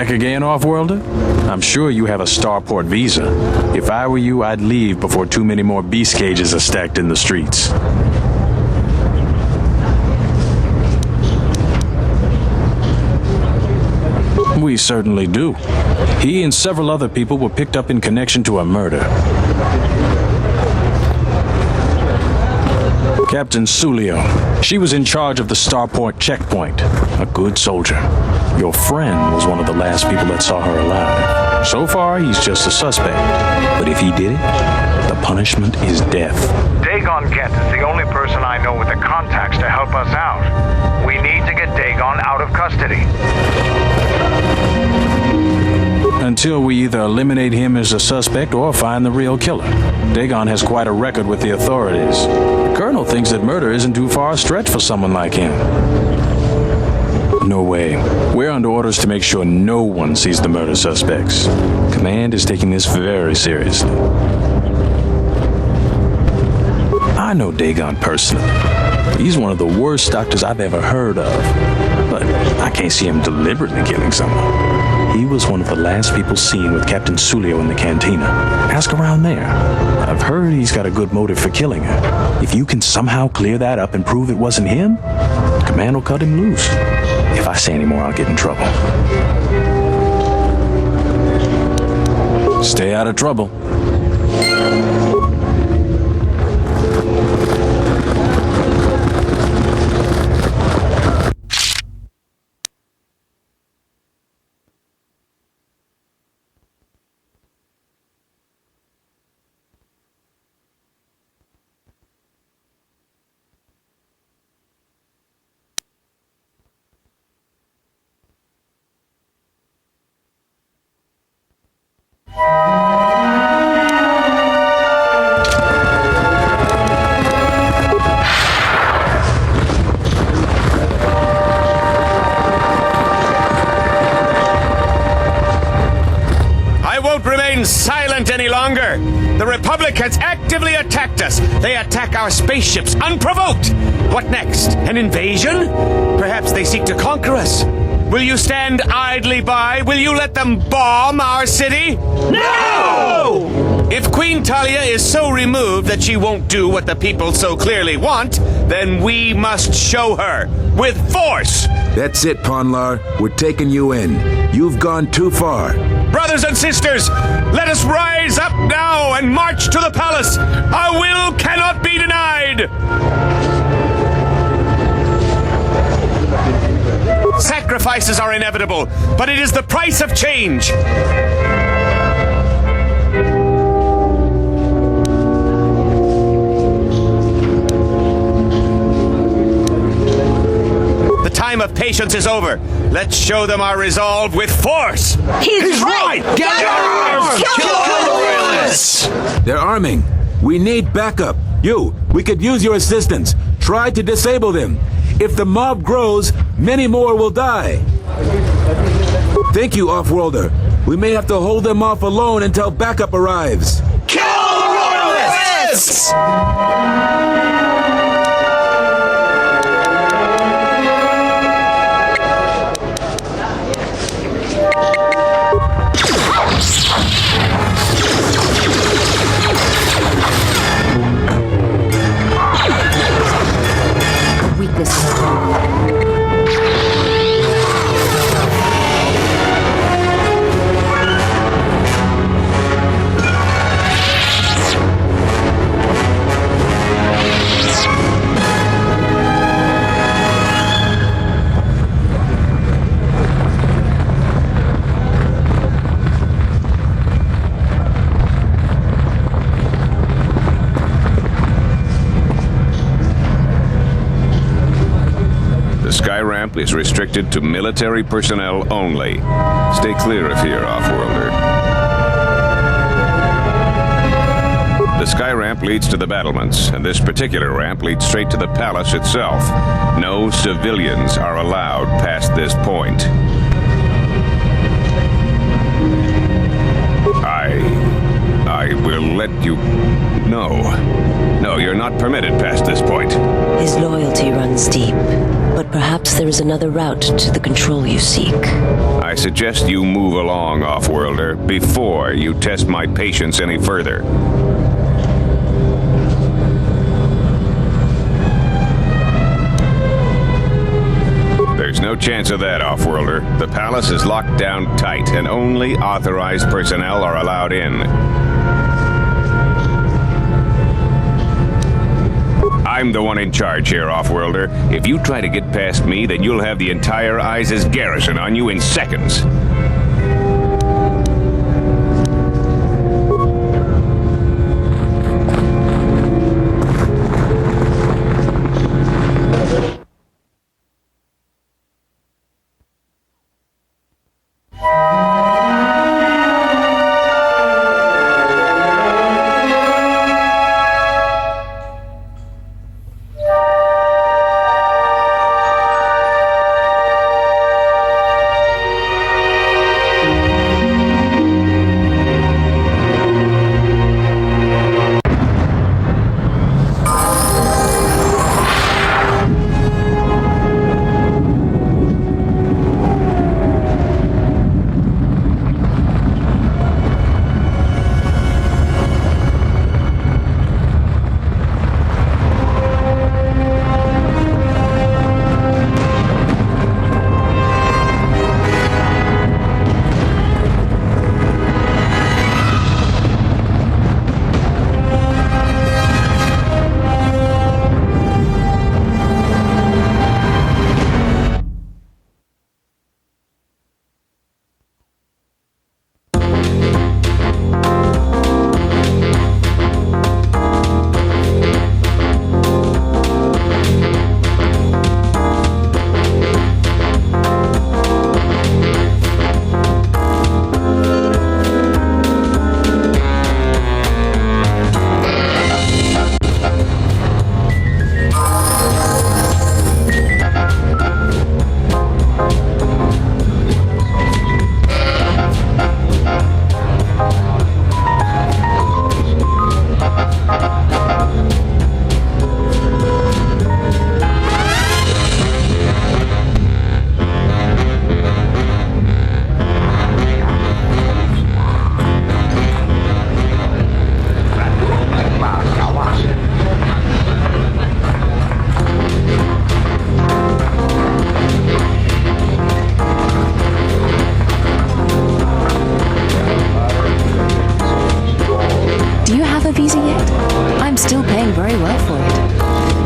Back again, Off-Worlder? I'm sure you have a starport visa. If I were you, I'd leave before too many more beast cages are stacked in the streets. We certainly do. He and several other people were picked up in connection to a murder. Captain Sulio. She was in charge of the starport checkpoint. A good soldier. Your friend was one of the last people that saw her alive. So far, he's just a suspect. But if he did it, the punishment is death. Dagon Kent is the only person I know with the contacts to help us out. We need to get Dagon out of custody. Until we either eliminate him as a suspect or find the real killer. Dagon has quite a record with the authorities. The Colonel thinks that murder isn't too far a stretch for someone like him. No way. We're under orders to make sure no one sees the murder suspects. Command is taking this very seriously. I know Dagon personally. He's one of the worst doctors I've ever heard of. But I can't see him deliberately killing someone. He was one of the last people seen with Captain Sulio in the cantina. Ask around there. I've heard he's got a good motive for killing her. If you can somehow clear that up and prove it wasn't him, Command will cut him loose. If I say any more, I'll get in trouble. Stay out of trouble. Silent any longer. The Republic has actively attacked us. They attack our spaceships unprovoked. What next? An invasion? Perhaps they seek to conquer us. Will you stand idly by? Will you let them bomb our city? No! If Queen Talia is so removed that she won't do what the people so clearly want, then we must show her with force. That's it, Ponlar. We're taking you in. You've gone too far. Brothers and sisters, let us rise up now and march to the palace. Our will cannot be denied. Sacrifices are inevitable, but it is the price of change. The time of patience is over. Let's show them our resolve with force. He's right! Gather arms! Kill the royalists! They're arming. We need backup. We could use your assistance. Try to disable them. If the mob grows, many more will die. Thank you, Off-Worlder. We may have to hold them off alone until backup arrives. Kill the royalists! Sky ramp is restricted to military personnel only. Stay clear of here, Off-Worlder. The sky ramp leads to the battlements, and this particular ramp leads straight to the palace itself. No civilians are allowed past this point. I will let you... No, you're not permitted past this point. His loyalty runs deep, but perhaps there is another route to the control you seek. I I suggest you move along, Off-Worlder, before you test my patience any further. There's no chance of that, Off-Worlder. The palace is locked down tight, and only authorized personnel are allowed in. I'm the one in charge here, Off-Worlder. If you try to get past me, then you'll have the entire ISIS garrison on you in seconds.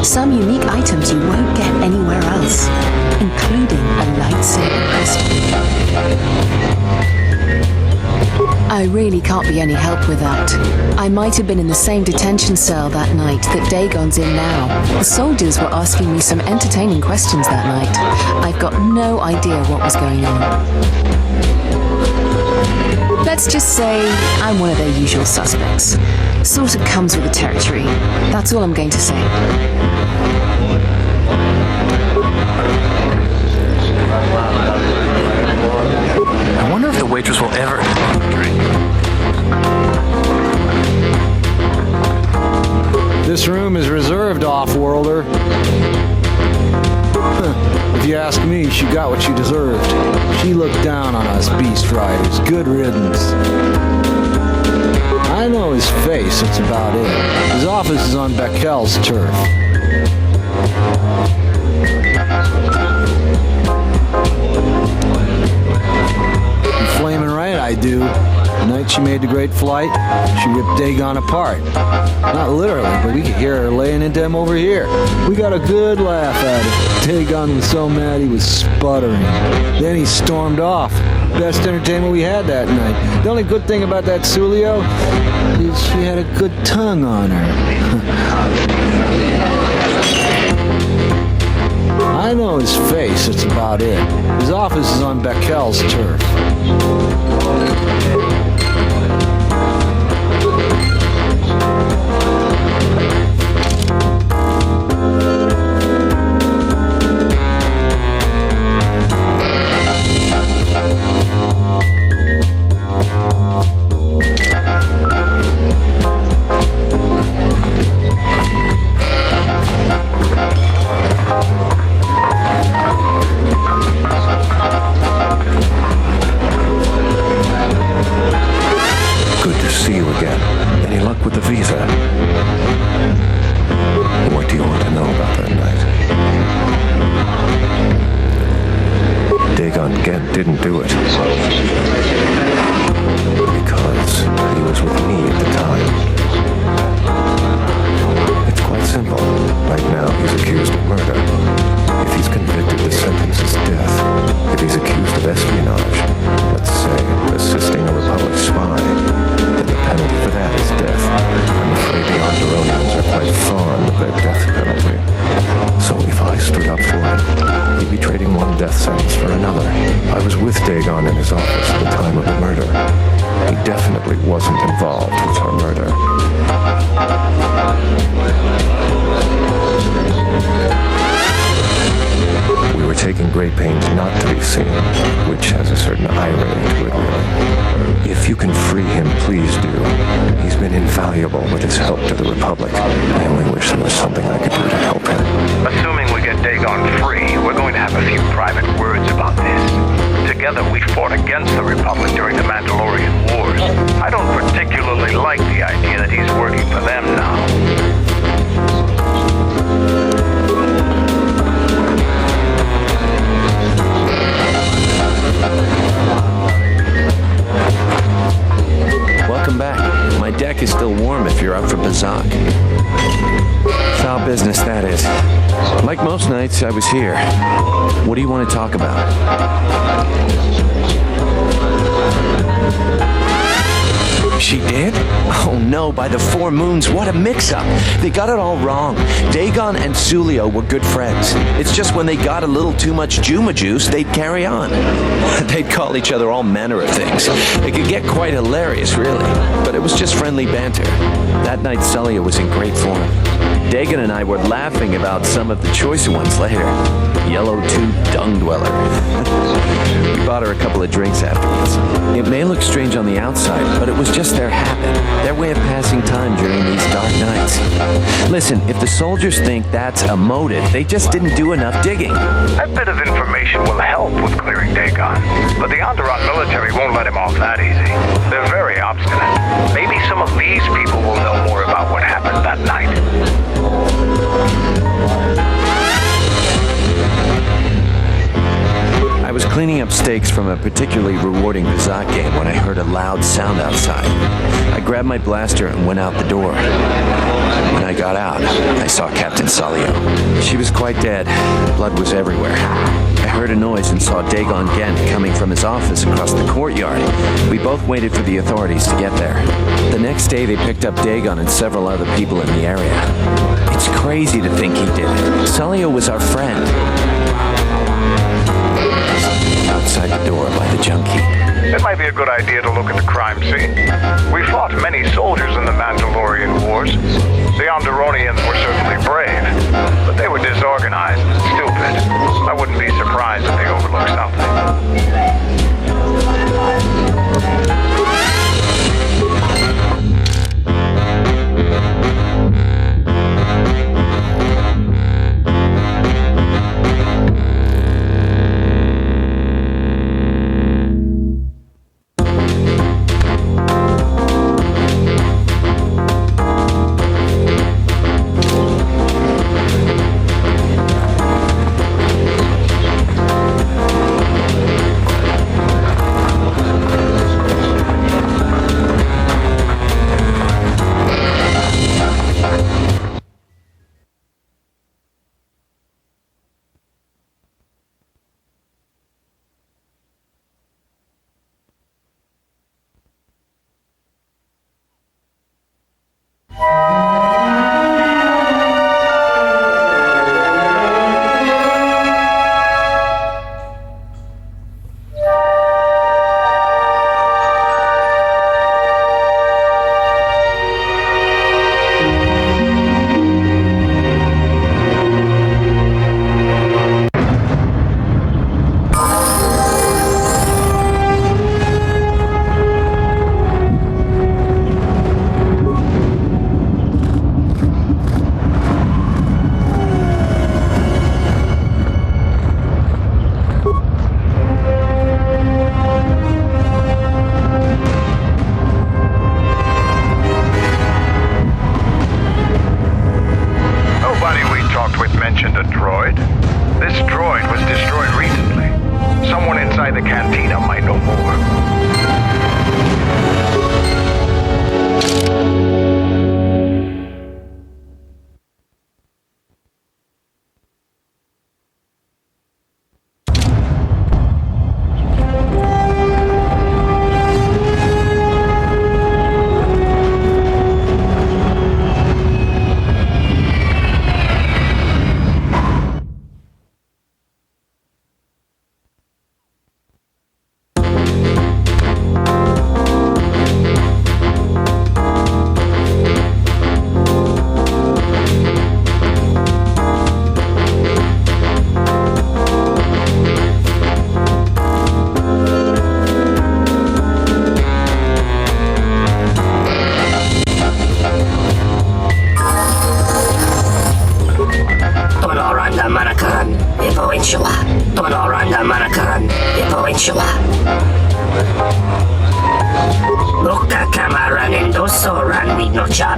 Some unique items you won't get anywhere else, including a lightsaber crystal. I really can't be any help with that. I might have been in the same detention cell that night that Dagon's in now. The soldiers were asking me some entertaining questions that night. I've got no idea what was going on. Let's just say I'm one of their usual suspects. Sort of comes with the territory. That's all I'm going to say. I wonder if the waitress will ever drink. This room is reserved, Off-Worlder. If you ask me, she got what she deserved. She looked down on us beast riders. Good riddance. I know his face, that's about it. His office is on Beckel's turf. You're flaming right, I do. The night she made the great flight, she ripped Dagon apart. Not literally, but we could hear her laying into him over here. We got a good laugh at it. Dagon was so mad he was sputtering. Then he stormed off. Best entertainment we had that night. The only good thing about that Sulio is she had a good tongue on her. I know his face, that's about it. His office is on Beckel's turf. wasn't involved with her murder. We were taking great pains not to be seen, which has a certain irony to it, really. If you can free him, please do. He's been invaluable with his help to the Republic. I only wish there was something I could do to help him. Assuming we get Dagon free, we're going to have a few private words about this. Together we fought against the Republic during the Mandalorian Wars. I don't particularly like the idea that he's working for them now. Welcome back. My deck is still warm if you're up for Bazak. Foul business, that is. Like most nights, I was here. What do you want to talk about? She did? Oh no, by the four moons, what a mix-up. They got it all wrong. Dagon and Sulio were good friends. It's just when they got a little too much Juma juice, they'd carry on. They'd call each other all manner of things. It could get quite hilarious, really. But it was just friendly banter. That night, Sulio was in great form. Dagon and I were laughing about some of the choicer ones later. Yellow-toothed dung dweller. We bought her a couple of drinks afterwards. It may look strange on the outside, but it was just their habit, their way of passing time during these dark nights. Listen, if the soldiers think that's a motive, they just didn't do enough digging. That bit of information will help with clearing Dagon, but the Onderon military won't let him off that easy. They're very obstinate. Maybe some of these people will know more about what happened that night. I was cleaning up stakes from a particularly rewarding Bazak game when I heard a loud sound outside. I grabbed my blaster and went out the door. When I got out, I saw Captain Salio. She was quite dead. Blood was everywhere. I heard a noise and saw Dagon Gent coming from his office across the courtyard. We both waited for the authorities to get there. The next day, they picked up Dagon and several other people in the area. It's crazy to think he did it. Salio was our friend. Outside the door by the junkie. It might be a good idea to look at the crime scene. We fought many soldiers in the Mandalorian Wars. The Onderonians were certainly brave, but they were disorganized and stupid. I wouldn't be surprised if they overlooked something.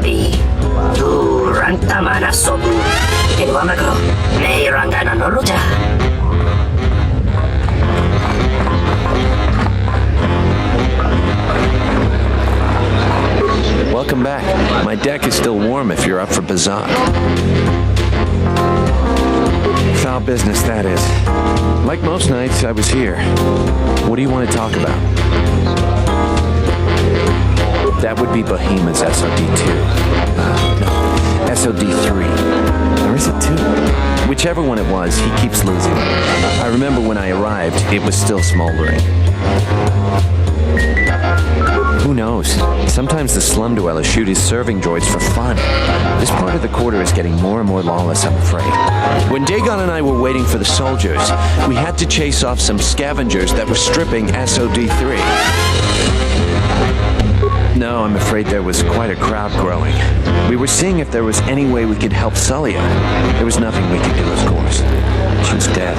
Di tu ranta mana sobu Ilwamagro Nei rangana noruja Welcome back. My deck is still warm if you're up for Bazak. Foul business, that is. Like most nights, I was here. What do you want to talk about? That would be Behemoth's SOD-2. No, SOD-3. Or is it 2? Whichever one it was, he keeps losing. I remember when I arrived, it was still smoldering. Who knows? Sometimes the slum dwellers shoot his serving droids for fun. This part of the quarter is getting more and more lawless, I'm afraid. When Dagon and I were waiting for the soldiers, we had to chase off some scavengers that were stripping SOD-3. No, I'm afraid there was quite a crowd growing. We were seeing if there was any way we could help Sullia. There was nothing we could do, of course. She was dead.